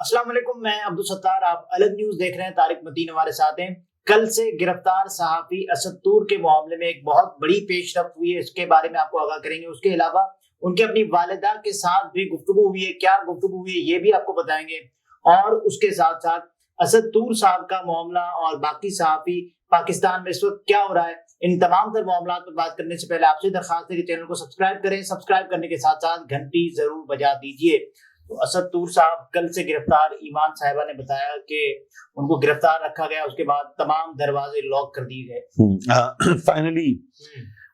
السلام علیکم، میں عبدالستار، آپ الگ نیوز دیکھ رہے ہیں۔ طارق متین ہمارے ساتھ ہیں۔ کل سے گرفتار صحافی اسد طور کے معاملے میں ایک بہت بڑی پیش رفت ہوئی ہے، اس کے بارے میں آپ کو آگاہ کریں گے۔ اس کے علاوہ ان کے اپنی والدہ کے ساتھ بھی گفتگو ہوئی ہے، کیا گفتگو ہوئی ہے یہ بھی آپ کو بتائیں گے، اور اس کے ساتھ ساتھ اسد طور صاحب کا معاملہ اور باقی صحافی پاکستان میں اس وقت کیا ہو رہا ہے، ان تمام تر معاملات پر بات کرنے سے پہلے آپ سے درخواست ہے کہ چینل کو سبسکرائب کریں، سبسکرائب کرنے کے ساتھ ساتھ گھنٹی ضرور بجا دیجیے۔ تو اسد طور صاحب کل سے گرفتار، ایمان صاحبہ نے بتایا کہ ان کو گرفتار رکھا گیا، اس کے بعد تمام دروازے لاک کر دیے گئے۔ فائنلی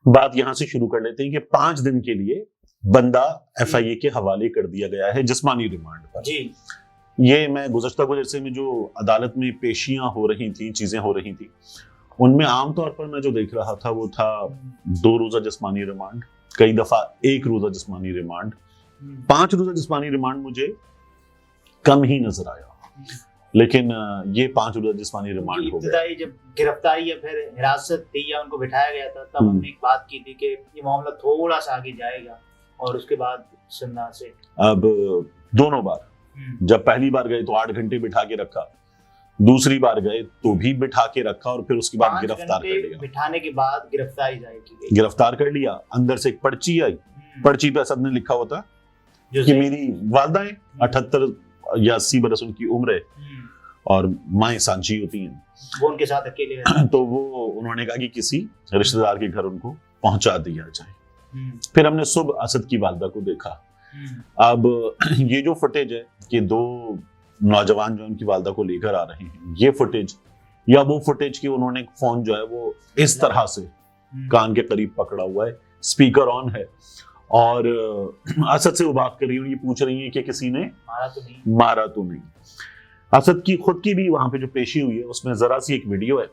بات یہاں سے شروع کر لیتے ہیں کہ 5 دن کے لیے بندہ ایف آئی اے کے حوالے کر دیا گیا ہے جسمانی ریمانڈ پر۔ جی، یہ میں گزشتہ کچھ عرصے میں جو عدالت میں پیشیاں ہو رہی تھیں، چیزیں ہو رہی تھیں، ان میں عام طور پر میں جو دیکھ رہا تھا وہ تھا 2 روزہ جسمانی ریمانڈ، کئی دفعہ 1 روزہ جسمانی ریمانڈ، 5 روزہ جسمانی ریمانڈ مجھے کم ہی نظر آیا، لیکن یہ 5 روزہ جسمانی ریمانڈ ہو گیا۔ ابتدائی جب گرفتاری یا پھر حراست تھی یا ان کو بٹھایا گیا تھا، تب ہم نے ایک بات کی تھی کہ یہ معاملہ تھوڑا سا آگے جائے گا، اور اس کے بعد سننا سے اب دونوں بار، جب پہلی بار گئے تو 8 گھنٹے بٹھا کے رکھا، دوسری بار گئے تو بھی بٹھا کے رکھا، اور پھر اس کے بعد گرفتار کر لیا۔ بٹھانے کے بعد گرفتاری ظاہر کی گئی، گرفتار کر لیا۔ اندر سے ایک پرچی آئی، پرچی پہ اسد نے لکھا ہوتا کہ میری والدہ ہیں، 78 یا 80 برس ان کی عمر ہے، اور مائیں سانچی ہوتی ہیں، وہ ان کے ساتھ اکیلے رہتے ہیں۔ تو وہ انہوں نے کہا کہ کسی رشتہ دار کے گھر ان کو پہنچا دیا جائے۔ پھر ہم نے صبح اسد کی والدہ کو دیکھا۔ اب یہ جو فوٹیج ہے کہ 2 نوجوان جو ان کی والدہ کو لے کر آ رہے ہیں، یہ فوٹیج یا وہ فوٹیج کہ انہوں نے فون جو ہے وہ اس طرح سے کان کے قریب پکڑا ہوا ہے، اسپیکر آن ہے، اور اسد سے وہ بات کر رہی ہیں، یہ پوچھ رہی ہیں کہ کسی نے مارا تو نہیں۔ اسد کی خود کی بھی وہاں پہ جو پیشی ہوئی ہے اس میں ذرا سی ایک ویڈیو ہے۔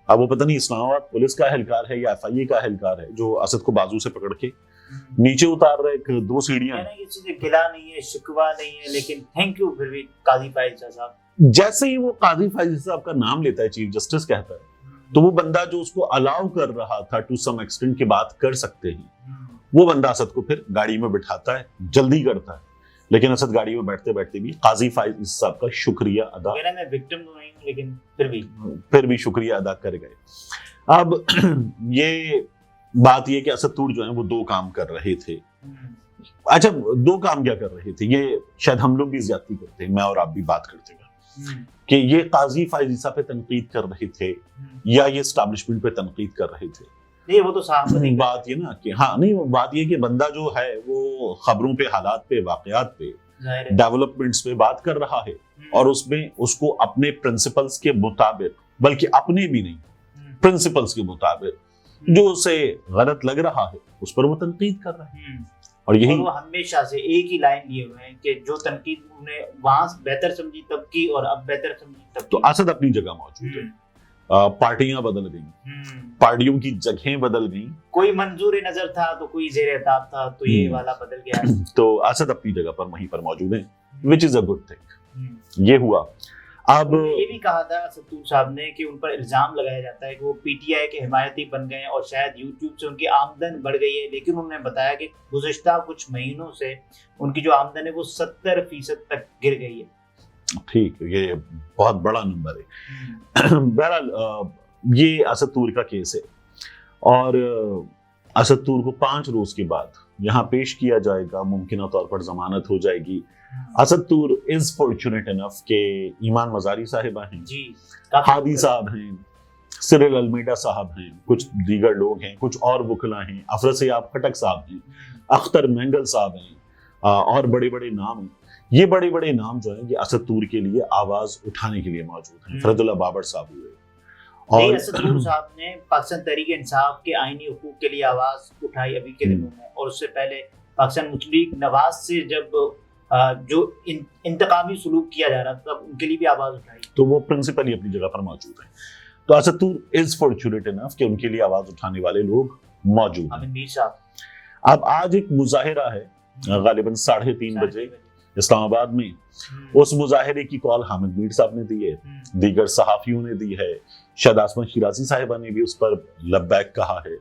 اب وہ پتہ نہیں اسلام آباد پولیس کا اہلکار ہے یا ایف آئی اے کا اہلکار ہے جو اسد کو بازو سے پکڑ کے نیچے اتار رہا ہے۔ 2 سیڑھیاں ہیں، کسی سے گلا نہیں ہے، شکوہ نہیں ہے، لیکن تھینک یو پھر بھی قاضی فائز صاحب۔ جیسے ہی وہ قاضی فائز صاحب کا نام لیتا ہے، چیف جسٹس کہتا ہے، تو وہ بندہ جو اس کو الاؤ کر رہا تھا ٹو سم ایکسٹینٹ کہ بات کر سکتے ہیں، وہ بندہ اسد کو پھر گاڑی میں بٹھاتا ہے، جلدی کرتا ہے، لیکن اسد گاڑی میں بیٹھتے بیٹھتے بھی قاضی فائز صاحب کا شکریہ ادا، میں وکٹم تو نہیں ہوں لیکن پھر بھی شکریہ ادا کر گئے۔ اب یہ بات یہ کہ اسد طور جو ہیں وہ 2 کام کر رہے تھے۔ اچھا، 2 کام کیا کر رہے تھے؟ یہ شاید ہم لوگ بھی زیادتی کرتے ہیں، میں اور آپ بھی بات کرتے ہیں کہ یہ قاضی فائز صاحب پہ تنقید کر رہے تھے یا یہ اسٹیبلشمنٹ پہ تنقید کر رہے تھے۔ نہیں، وہ تو صاحب بات یہ نا کہ ہاں نہیں، وہ بات یہ کہ بندہ جو ہے وہ خبروں پہ، حالات پہ، واقعات پہ، ڈیولپمنٹس پہ بات کر رہا ہے، اور اس میں اس کو اپنے پرنسپلز کے مطابق، بلکہ اپنے بھی نہیں، پرنسپلز کے مطابق جو اسے غلط لگ رہا ہے اس پر وہ تنقید کر رہا ہے۔ اور یہی وہ ہمیشہ سے ایک ہی لائن لیے ہوئے ہیں کہ جو تنقید انہوں نے وہاں بہتر سمجھی تب کی، اور اب بہتر سمجھی تب کی۔ تو اسد اپنی جگہ موجود ہے، پارٹیاں بدل گئیں، پارٹیوں کی جگہیں بدل گئیں، کوئی منظور نظر تھا تو کوئی زیر اعتاب تھا، تو یہ والا بدل گیا۔ تو اسد اپنی جگہ پر وہیں پر موجود ہیں، which is a good thing۔ یہ ہوا۔ اب یہ بھی کہا تھا اسد طور صاحب نے کہ ان پر الزام لگایا جاتا ہے کہ وہ پی ٹی آئی کے حمایتی بن گئے اور شاید یوٹیوب سے ان کی آمدن بڑھ گئی ہے، لیکن انہوں نے بتایا کہ گزشتہ کچھ مہینوں سے ان کی جو آمدن ہے وہ 70% تک گر گئی ہے۔ ٹھیک ہے، یہ بہت بڑا نمبر ہے۔ بہرحال یہ اسد طور کا کیس ہے، اور اسد طور کو 5 روز کے بعد یہاں پیش کیا جائے گا، ممکنہ طور پر ضمانت ہو جائے گی۔ اسد طور از فارچونیٹ انف کہ ایمان مزاری صاحبہ ہیں، ہادی صاحب ہیں، سرل المیڈا صاحب ہیں، کچھ دیگر لوگ ہیں، کچھ اور وکلا ہیں، افراسیاب خٹک صاحب ہیں، اختر مینگل صاحب ہیں، اور بڑے بڑے نام ہیں۔ یہ بڑے بڑے نام جو ہیں یہ اسد طور کے لیے آواز اٹھانے کے لیے موجود ہیں۔ فرد اللہ بابر صاحب ہوئے، اور اسد طور صاحب نے پاکستان تحریک انصاف کے آئینی حقوق کے لیے آواز اٹھائی ابھی کے دنوں میں، اور اس سے پہلے پاکستان مسلم لیگ نواز سے جب جو انتقامی سلوک کیا جا رہا تھا تب ان کے لیے بھی آواز اٹھائی، تو وہ پرنسپلی اپنی جگہ پر موجود ہیں۔ تو اسد طور از فارچونیٹ انف کہ ان کے لیے آواز اٹھانے والے لوگ موجود ہیں۔ میر صاحب، اب آج ایک مظاہرہ ہے غالباً 3:30 بجے اسلام آباد میں، اس مظاہرے کی کال حامد میر صاحب نے دی ہے، دیگر صحافیوں نے دی ہے، شاید آسمان شیرازی صاحبہ نے بھی اس پر لبیک کہا ہے،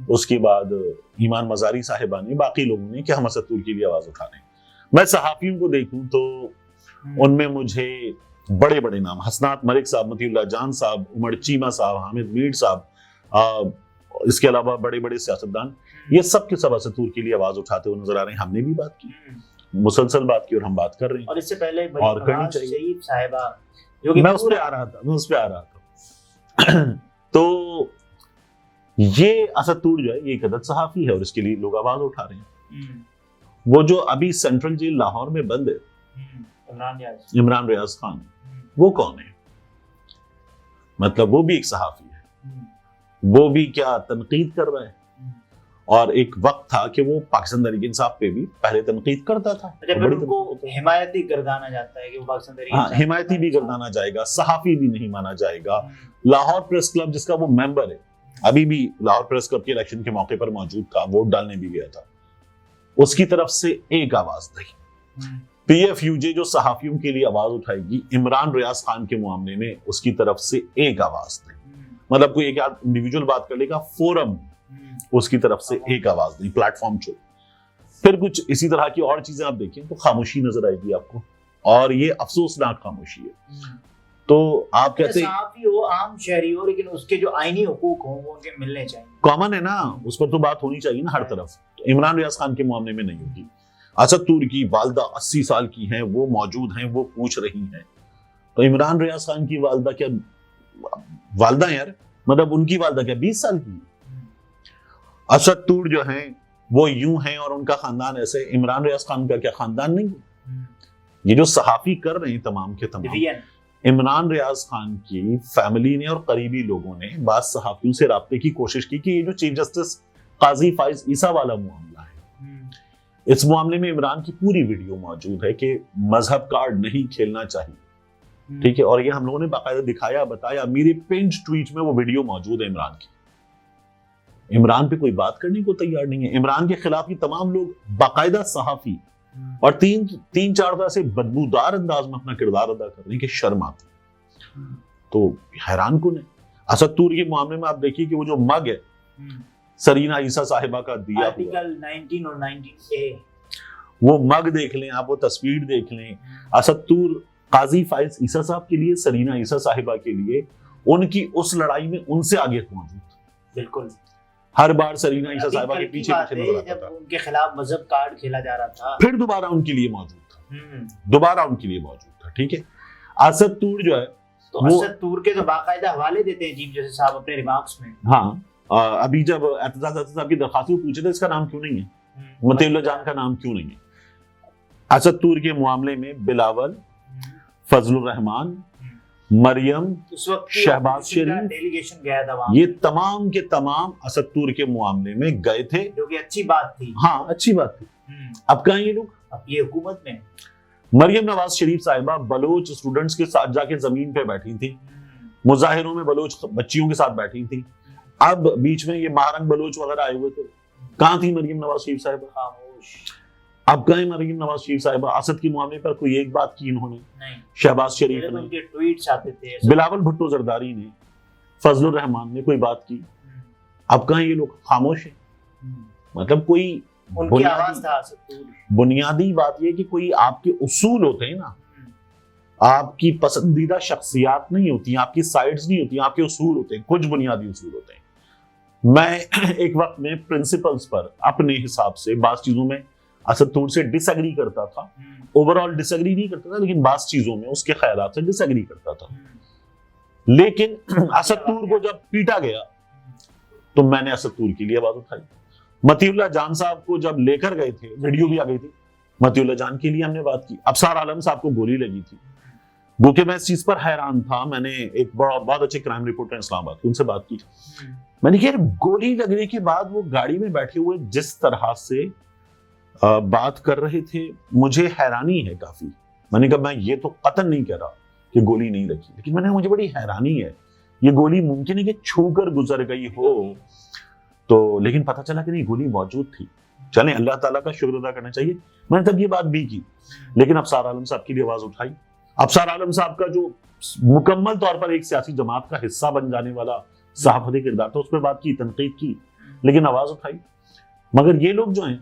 اس کے بعد ایمان مزاری صاحبہ نے، باقی لوگوں نے کہ ہم اسد طور کے لیے آواز اٹھانے۔ میں صحافیوں کو دیکھوں تو ان میں مجھے بڑے بڑے نام حسنات ملک صاحب، مطیع اللہ جان صاحب، عمر چیمہ صاحب، حامد میر صاحب، اس کے علاوہ بڑے بڑے سیاستدان، یہ سب کے سب اسد طور کے لیے آواز اٹھاتے ہوئے نظر آ رہے ہیں. ہم نے بھی بات کی، مسلسل بات کی، اور ہم بات کر رہے ہیں. اور اس سے پہلے اور کرنی چاہیے. شریف صاحبہ جو کہ میں اس پہ آ رہا تھا تو یہ اسد طور جو ہے یہ ایک عدد صحافی ہے اور اس کے لیے لوگ آواز اٹھا رہے ہیں. وہ جو ابھی سینٹرل جیل لاہور میں بند ہے عمران ریاض خان، وہ کون ہے؟ مطلب وہ بھی ایک صحافی ہے، وہ بھی کیا تنقید کر رہا ہے. اور ایک وقت تھا کہ وہ پاکستان تحریک انصاف پہ بھی پہلے تنقید کرتا تھا. ان کو حمایتی گردانا جاتا ہے کہ وہ پاکستان تحریک انصاف، حمایتی بھی گردانا جائے گا، صحافی بھی نہیں مانا جائے گا. لاہور پریس کلب جس کا وہ ممبر ہے، ابھی بھی لاہور پریس کلب کے الیکشن کے موقع پر موجود تھا، ووٹ ڈالنے بھی گیا تھا، اس کی طرف سے ایک آواز نہیں. پی ایف یو جے جو صحافیوں کے لیے آواز اٹھائے گی عمران ریاض خان کے معاملے میں، اس کی طرف سے ایک آواز نہیں. مطلب کوئی ایک انڈیویجول بات کر لے گا، فورم اس کی طرف سے ایک آواز نہیں، پلیٹ فارم چھوڑ. پھر کچھ اسی طرح کی اور چیزیں آپ دیکھیں تو خاموشی نظر آئے گی آپ کو، اور یہ افسوسناک خاموشی ہے. تو آپ کہتے ہیں صحافی ہو، عام شہری ہو، لیکن اس کے جو آئینی حقوق ہوں وہ ان کے ملنے چاہیے. کامن ہے نا، اس پر تو بات ہونی چاہیے نا ہر طرف. عمران ریاض خان کے معاملے میں نہیں ہوگی. اسد طور کی والدہ 80 سال کی ہیں، وہ موجود ہیں، وہ پوچھ رہی ہیں. تو عمران ریاض خان کی والدہ کیا والدہ یار، مطلب ان کی والدہ کیا 20 سال کی؟ اسد طور جو ہیں وہ یوں ہیں اور ان کا خاندان ایسے. عمران ریاض خان کا کیا خاندان نہیں ہے؟ یہ جو صحافی کر رہے ہیں تمام کے تمام، عمران ریاض خان کی فیملی نے اور قریبی لوگوں نے بعض صحافیوں سے رابطے کی کوشش کی کہ یہ جو چیف جسٹس قاضی فائز عیسیٰ والا معاملہ ہے، اس معاملے میں عمران کی پوری ویڈیو موجود ہے کہ مذہب کارڈ نہیں کھیلنا چاہیے. ٹھیک ہے، اور یہ ہم لوگوں نے باقاعدہ دکھایا، بتایا. میرے پنج ٹویٹ میں وہ ویڈیو موجود ہے عمران کی. عمران پہ کوئی بات کرنے کو تیار نہیں ہے. عمران کے خلاف یہ تمام لوگ باقاعدہ صحافی اور تین چار طرح سے بدبودار انداز میں اپنا کردار ادا کر رہے ہیں کہ شرم آتی. تو حیران کن ہے. اسد طور کے معاملے میں آپ دیکھیے کہ وہ جو مگ ہے سرینا عیسیٰ صاحبہ کا دیا آرٹیکل 19 اور 19A، وہ مگ دیکھ لیں آپ، وہ تصویر دیکھ لیں. اسد طور قاضی فائز عیسیٰ صاحب کے لیے، سرینا عیسیٰ صاحبہ کے لیے، ان کی اس لڑائی میں ان سے آگے موجود. بالکل ہر بار سرینا عیسیٰ صاحبہ کے پیچھے نظر آتا تھا. جب ان کے خلاف مذہب کارڈ کھیلا جا رہا تھا، پھر دوبارہ ان کے لیے موجود تھا. ٹھیک ہے. اسد طور جو ہے تو اسد طور کے تو باقاعدہ حوالے دیتے ہیں چیف جسٹس صاحب اپنے ریمارکس میں. ہاں، ابھی جب اعتزاز صاحب کی درخواست پوچھے تھے اس کا نام کیوں نہیں ہے، مطیع اللہ جان کا نام کیوں نہیں ہے. اسد طور کے معاملے میں بلاول، فضل الرحمان، مریم، شہباز شریف، ڈیلیگیشن گیا تھا، یہ تمام کے تمام اسد طور کے معاملے میں گئے تھے، جو کہ اچھی بات تھی. ہاں اچھی بات تھی. اب کہاں یہ لوگ؟ اب یہ حکومت میں مریم نواز شریف صاحبہ بلوچ اسٹوڈنٹس کے ساتھ جا کے زمین پہ بیٹھی تھی، مظاہروں میں بلوچ بچیوں کے ساتھ بیٹھی تھی. اب بیچ میں یہ مہارنگ بلوچ وغیرہ آئے ہوئے تھے، کہاں تھی مریم نواز شریف صاحبہ؟ خاموش. اب کہیں مریم نواز شریف صاحبہ اسد کے معاملے پر کوئی ایک بات کی انہوں نے نہیں. شہباز شریف نے، ان کے ٹویٹس آتے تھے، بلاول بھٹو زرداری نے، فضل الرحمان نے کوئی بات کی. اب کہیں یہ لوگ خاموش ہیں. مطلب کوئی ان کی آواز تھا اسد طور. بنیادی بات یہ کہ کوئی آپ کے اصول ہوتے ہیں نا، آپ کی پسندیدہ شخصیات نہیں ہوتی، آپ کی سائیڈز نہیں ہوتی، آپ کے اصول ہوتے ہیں، کچھ بنیادی اصول ہوتے ہیں. میں ایک وقت میں پرنسپلز پر اپنے حساب سے بعض چیزوں میں اسد طور سے ڈس ایگری کرتا تھا. اوورال ڈس ایگری نہیں کرتا تھا، لیکن بعض چیزوں میں اس کے خیالات سے ڈس ایگری کرتا تھا. لیکن اسد طور کو جب پیٹا گیا تو میں نے اسد طور کے لیے آواز اٹھائی. مطیع اللہ جان صاحب کو جب لے کر گئے تھے، ویڈیو بھی آ گئی تھی، مطیع اللہ جان کے لیے ہم نے بات کی. ابصار عالم صاحب کو گولی لگی تھی، وہ کہ میں اس چیز پر حیران تھا. میں نے ایک بہت اچھے کرائم رپورٹر اسلام آباد ان سے بات کی. میں نے کہا گولی لگنے کے بعد وہ گاڑی میں بیٹھے ہوئے جس طرح سے بات کر رہے تھے، مجھے حیرانی ہے کافی. میں نے کہا میں یہ تو قطعاً نہیں کہہ رہا کہ گولی نہیں لگی، لیکن میں نے مجھے بڑی حیرانی ہے، یہ گولی ممکن ہے کہ چھو کر گزر گئی ہو تو، لیکن پتہ چلا کہ نہیں گولی موجود تھی. چلیں اللہ تعالیٰ کا شکر ادا کرنا چاہیے. میں نے تب یہ بات بھی کی، لیکن ابصار عالم صاحب کے لیے آواز اٹھائی. ابصار عالم صاحب کا جو مکمل طور پر ایک سیاسی جماعت کا حصہ بن جانے والا صحافتی کردار تھا، اس پہ بات کی، تنقید کی، لیکن آواز اٹھائی. مگر یہ لوگ جو ہیں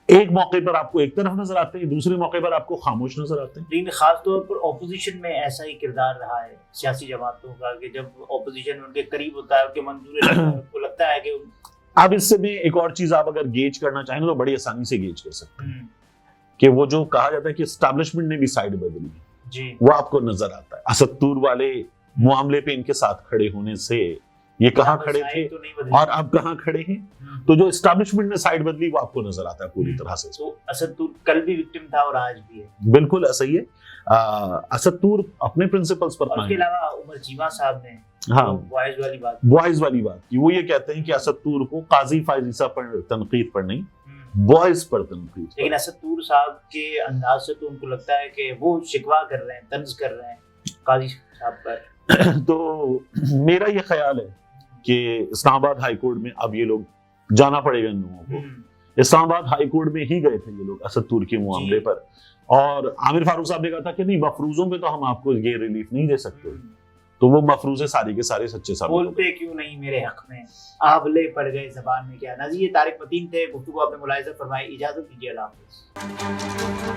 ایک موقع پر آپ کو ایک طرف نظر آتے ہیں، دوسرے موقع پر آپ کو خاموش نظر آتے ہیں. لیکن خاص طور پر اپوزیشن میں ایسا ہی کردار رہا ہے سیاسی جماعتوں کا کہ جب اپوزیشن ان کے قریب ہوتا ہے، ان کے منظور ان کو لگتا ہے کہ اب اس سے بھی ایک اور چیز آپ اگر گیج کرنا چاہیں تو بڑی آسانی سے گیج کر سکتے ہیں کہ وہ جو کہا جاتا ہے کہ اسٹیبلشمنٹ نے بھی سائیڈ بدلی جی وہ آپ کو نظر آتا ہے. اسد طور والے معاملے پہ ان کے ساتھ کھڑے ہونے سے یہ کہاں کھڑے تھے اور اب کہاں کھڑے ہیں، تو جو اسٹیبلشمنٹ نے سائیڈ بدلی وہ آپ کو نظر آتا ہے پوری طرح سے. تو اسد طور کل بھی وکٹم تھا اور آج بھی ہے. بالکل ایسا ہی ہے. اسد طور اپنے پرنسپلز پر اور اس کے علاوہ عمر چیمہ صاحب نے ہاں وائز والی بات کی، وہ یہ کہتے ہیں کہ اسد طور کو قاضی فائز عیسیٰ پر تنقید پر نہیں، بوائز پر تنقید. لیکن اسد طور صاحب کے انداز سے تو ان کو لگتا ہے کہ وہ شکوہ کر رہے ہیں، طنز کر رہے ہیں قاضی صاحب پر. تو میرا یہ خیال ہے کہ اسلام آباد ہائی کورٹ میں اب یہ لوگ جانا پڑے گا ان لوگوں کو. اسلام آباد ہائی کورٹ میں ہی گئے تھے یہ لوگ اسد طور کے معاملے پر، اور عامر فاروق صاحب نے کہا تھا کہ نہیں مفروضوں پہ تو ہم آپ کو یہ ریلیف نہیں دے سکتے، تو وہ مفروضے سارے کے سارے سچے ثابت بولتے کیوں نہیں میرے حق میں، آبلے پڑ گئے زبان میں کیا. ناظرین یہ طارق متین تھے، گفتگو آپ نے ملاحظہ فرمائی. اجازت دیجیے، اللہ حافظ.